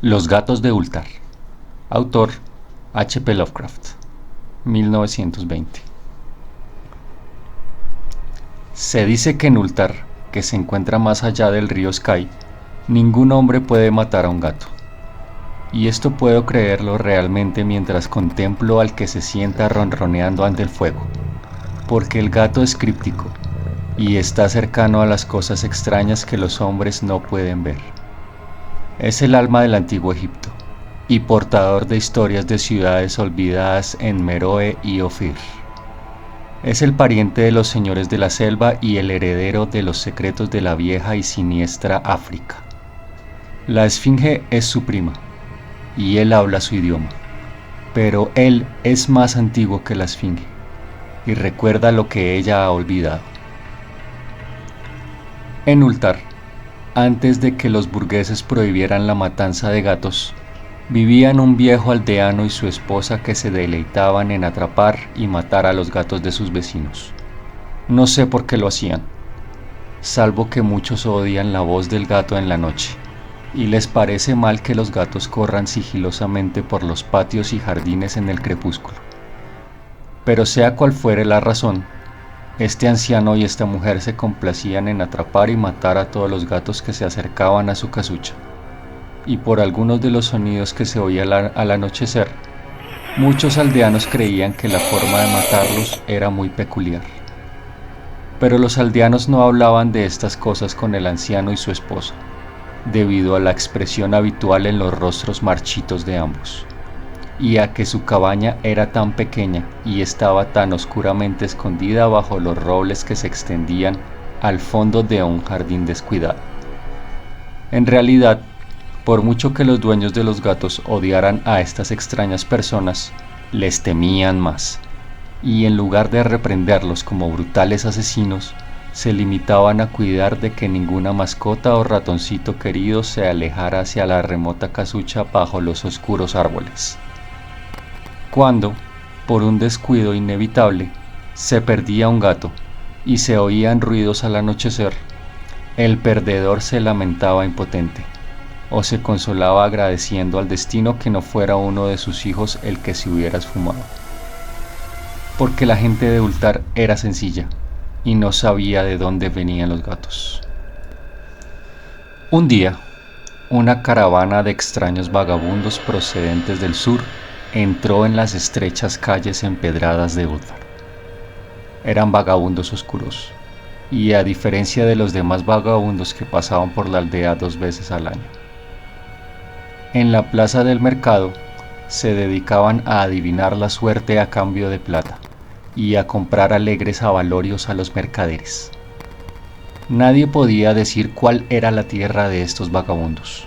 Los gatos de Ulthar. Autor H. P. Lovecraft, 1920. Se dice que en Ulthar, que se encuentra más allá del río Sky, ningún hombre puede matar a un gato. Y esto puedo creerlo realmente mientras contemplo al que se sienta ronroneando ante el fuego, porque el gato es críptico y está cercano a las cosas extrañas que los hombres no pueden ver. Es el alma del antiguo Egipto y portador de historias de ciudades olvidadas en Meroe y Ofir. Es el pariente de los señores de la selva y el heredero de los secretos de la vieja y siniestra África. La esfinge es su prima, y él habla su idioma, pero él es más antiguo que la esfinge, y recuerda lo que ella ha olvidado. En Ulthar, antes de que los burgueses prohibieran la matanza de gatos, vivían un viejo aldeano y su esposa que se deleitaban en atrapar y matar a los gatos de sus vecinos. No sé por qué lo hacían, salvo que muchos odian la voz del gato en la noche, y les parece mal que los gatos corran sigilosamente por los patios y jardines en el crepúsculo. Pero sea cual fuere la razón, este anciano y esta mujer se complacían en atrapar y matar a todos los gatos que se acercaban a su casucha, y por algunos de los sonidos que se oían al anochecer, muchos aldeanos creían que la forma de matarlos era muy peculiar. Pero los aldeanos no hablaban de estas cosas con el anciano y su esposa, debido a la expresión habitual en los rostros marchitos de ambos, y a que su cabaña era tan pequeña y estaba tan oscuramente escondida bajo los robles que se extendían al fondo de un jardín descuidado. En realidad, por mucho que los dueños de los gatos odiaran a estas extrañas personas, les temían más, y en lugar de reprenderlos como brutales asesinos, se limitaban a cuidar de que ninguna mascota o ratoncito querido se alejara hacia la remota casucha bajo los oscuros árboles. Cuando, por un descuido inevitable, se perdía un gato y se oían ruidos al anochecer, el perdedor se lamentaba impotente, o se consolaba agradeciendo al destino que no fuera uno de sus hijos el que se hubiera esfumado. Porque la gente de Ulthar era sencilla y no sabía de dónde venían los gatos. Un día, una caravana de extraños vagabundos procedentes del sur entró en las estrechas calles empedradas de Ulthar. Eran vagabundos oscuros, y a diferencia de los demás vagabundos que pasaban por la aldea 2 veces al año. En la plaza del mercado se dedicaban a adivinar la suerte a cambio de plata y a comprar alegres avalorios a los mercaderes. Nadie podía decir cuál era la tierra de estos vagabundos,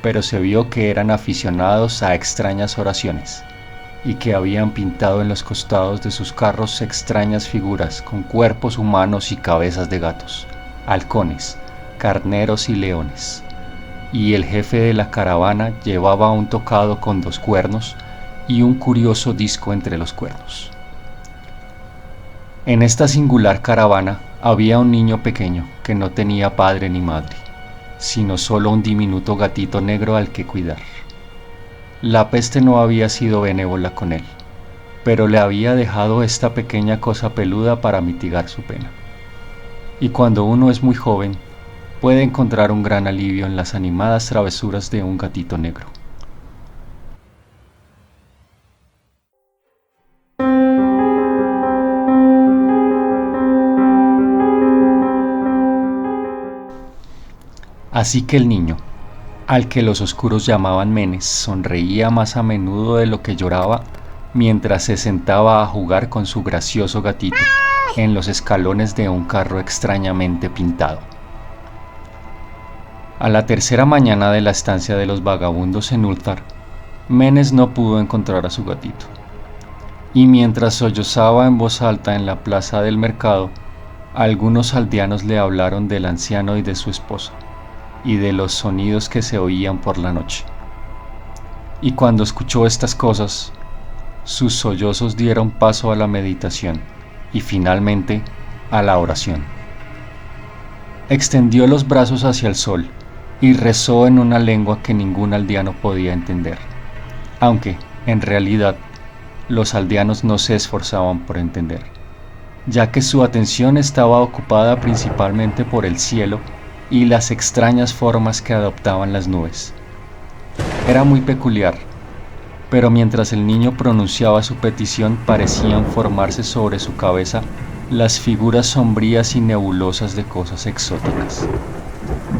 pero se vio que eran aficionados a extrañas oraciones y que habían pintado en los costados de sus carros extrañas figuras con cuerpos humanos y cabezas de gatos, halcones, carneros y leones. Y el jefe de la caravana llevaba un tocado con 2 cuernos y un curioso disco entre los cuernos. En esta singular caravana había un niño pequeño que no tenía padre ni madre, sino solo un diminuto gatito negro al que cuidar. La peste no había sido benévola con él, pero le había dejado esta pequeña cosa peluda para mitigar su pena. Y cuando uno es muy joven, puede encontrar un gran alivio en las animadas travesuras de un gatito negro. Así que el niño, al que los oscuros llamaban Menes, sonreía más a menudo de lo que lloraba mientras se sentaba a jugar con su gracioso gatito en los escalones de un carro extrañamente pintado. A la tercera mañana de la estancia de los vagabundos en Ulthar, Menes no pudo encontrar a su gatito, y mientras sollozaba en voz alta en la plaza del mercado, algunos aldeanos le hablaron del anciano y de su esposa, y de los sonidos que se oían por la noche. Y cuando escuchó estas cosas, sus sollozos dieron paso a la meditación y finalmente a la oración. Extendió los brazos hacia el sol y rezó en una lengua que ningún aldeano podía entender, aunque, en realidad, los aldeanos no se esforzaban por entender, ya que su atención estaba ocupada principalmente por el cielo y las extrañas formas que adoptaban las nubes. Era muy peculiar, pero mientras el niño pronunciaba su petición parecían formarse sobre su cabeza las figuras sombrías y nebulosas de cosas exóticas,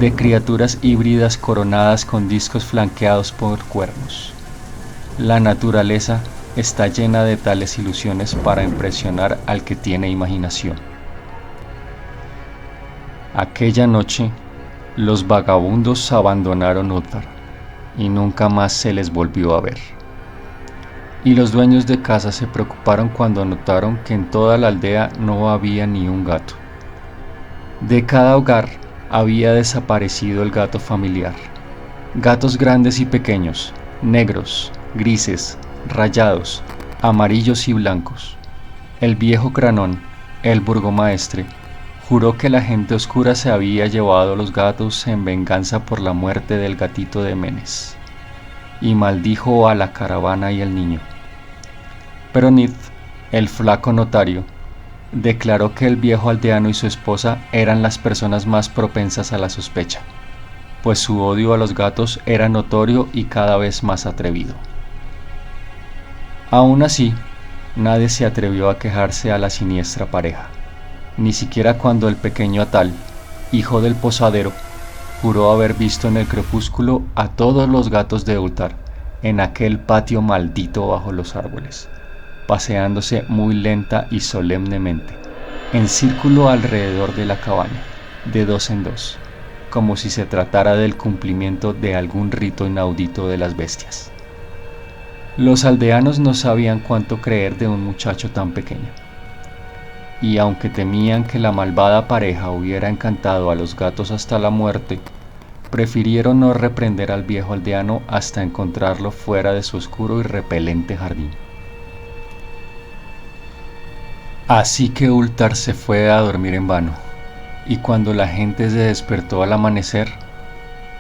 de criaturas híbridas coronadas con discos flanqueados por cuernos. La naturaleza está llena de tales ilusiones para impresionar al que tiene imaginación. Aquella noche, los vagabundos abandonaron Uttar y nunca más se les volvió a ver. Y los dueños de casa se preocuparon cuando notaron que en toda la aldea no había ni un gato. De cada hogar había desaparecido el gato familiar. Gatos grandes y pequeños, negros, grises, rayados, amarillos y blancos. El viejo Cranón, el burgomaestre, juró que la gente oscura se había llevado los gatos en venganza por la muerte del gatito de Menes, y maldijo a la caravana y al niño. Pero Nid, el flaco notario, declaró que el viejo aldeano y su esposa eran las personas más propensas a la sospecha, pues su odio a los gatos era notorio y cada vez más atrevido. Aún así, nadie se atrevió a quejarse a la siniestra pareja, ni siquiera cuando el pequeño Atal, hijo del posadero, juró haber visto en el crepúsculo a todos los gatos de Ultar en aquel patio maldito bajo los árboles, paseándose muy lenta y solemnemente, en círculo alrededor de la cabaña, de dos en dos, como si se tratara del cumplimiento de algún rito inaudito de las bestias. Los aldeanos no sabían cuánto creer de un muchacho tan pequeño, y aunque temían que la malvada pareja hubiera encantado a los gatos hasta la muerte, prefirieron no reprender al viejo aldeano hasta encontrarlo fuera de su oscuro y repelente jardín. Así que Ultar se fue a dormir en vano, y cuando la gente se despertó al amanecer,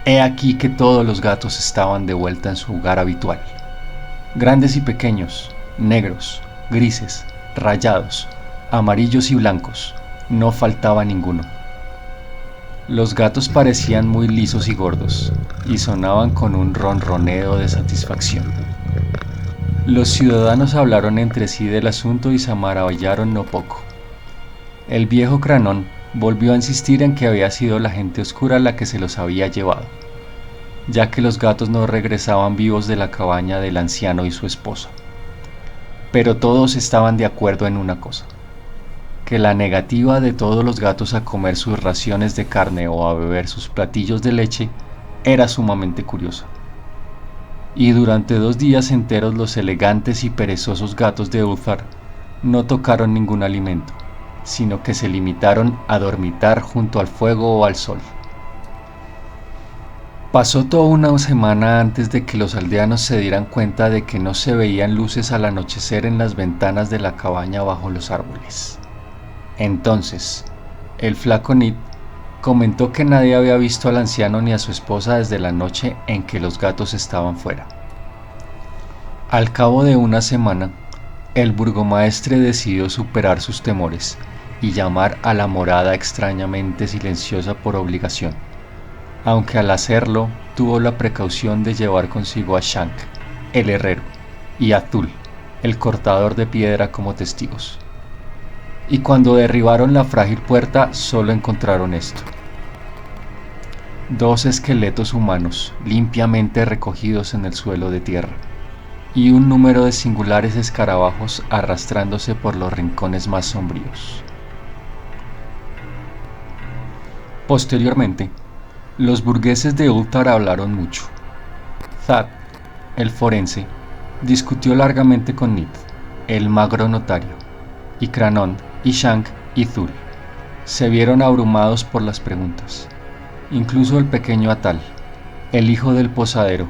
he aquí que todos los gatos estaban de vuelta en su hogar habitual. Grandes y pequeños, negros, grises, rayados, amarillos y blancos, no faltaba ninguno. Los gatos parecían muy lisos y gordos, y sonaban con un ronroneo de satisfacción. Los ciudadanos hablaron entre sí del asunto y se maravillaron no poco. El viejo Cranón volvió a insistir en que había sido la gente oscura la que se los había llevado, ya que los gatos no regresaban vivos de la cabaña del anciano y su esposa. Pero todos estaban de acuerdo en una cosa, que la negativa de todos los gatos a comer sus raciones de carne o a beber sus platillos de leche era sumamente curiosa. Y durante 2 días enteros los elegantes y perezosos gatos de Ulthar no tocaron ningún alimento, sino que se limitaron a dormitar junto al fuego o al sol. Pasó toda una semana antes de que los aldeanos se dieran cuenta de que no se veían luces al anochecer en las ventanas de la cabaña bajo los árboles. Entonces, el flaco Nid comentó que nadie había visto al anciano ni a su esposa desde la noche en que los gatos estaban fuera. Al cabo de una semana, el burgomaestre decidió superar sus temores y llamar a la morada extrañamente silenciosa por obligación, aunque al hacerlo tuvo la precaución de llevar consigo a Shank, el herrero, y a Thul, el cortador de piedra, como testigos. Y cuando derribaron la frágil puerta solo encontraron esto: 2 esqueletos humanos limpiamente recogidos en el suelo de tierra, y un número de singulares escarabajos arrastrándose por los rincones más sombríos. Posteriormente, los burgueses de Ulthar hablaron mucho. Thad, el forense, discutió largamente con Nid, el magro notario, y Cranón, y Shank y Thul se vieron abrumados por las preguntas. Incluso el pequeño Atal, el hijo del posadero,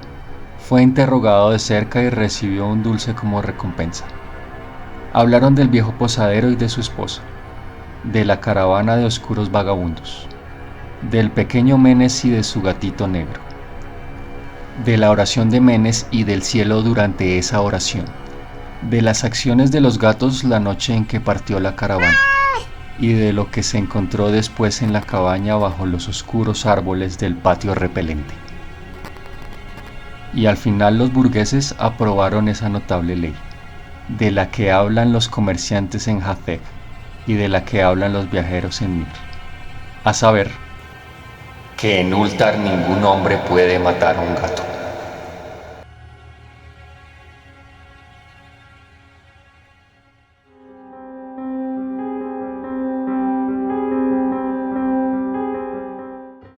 fue interrogado de cerca y recibió un dulce como recompensa. Hablaron del viejo posadero y de su esposa, de la caravana de oscuros vagabundos, del pequeño Menes y de su gatito negro, de la oración de Menes y del cielo durante esa oración, de las acciones de los gatos la noche en que partió la caravana, y de lo que se encontró después en la cabaña bajo los oscuros árboles del patio repelente. Y al final los burgueses aprobaron esa notable ley, de la que hablan los comerciantes en Jafet y de la que hablan los viajeros en Mir, a saber, que en Ultar ningún hombre puede matar a un gato.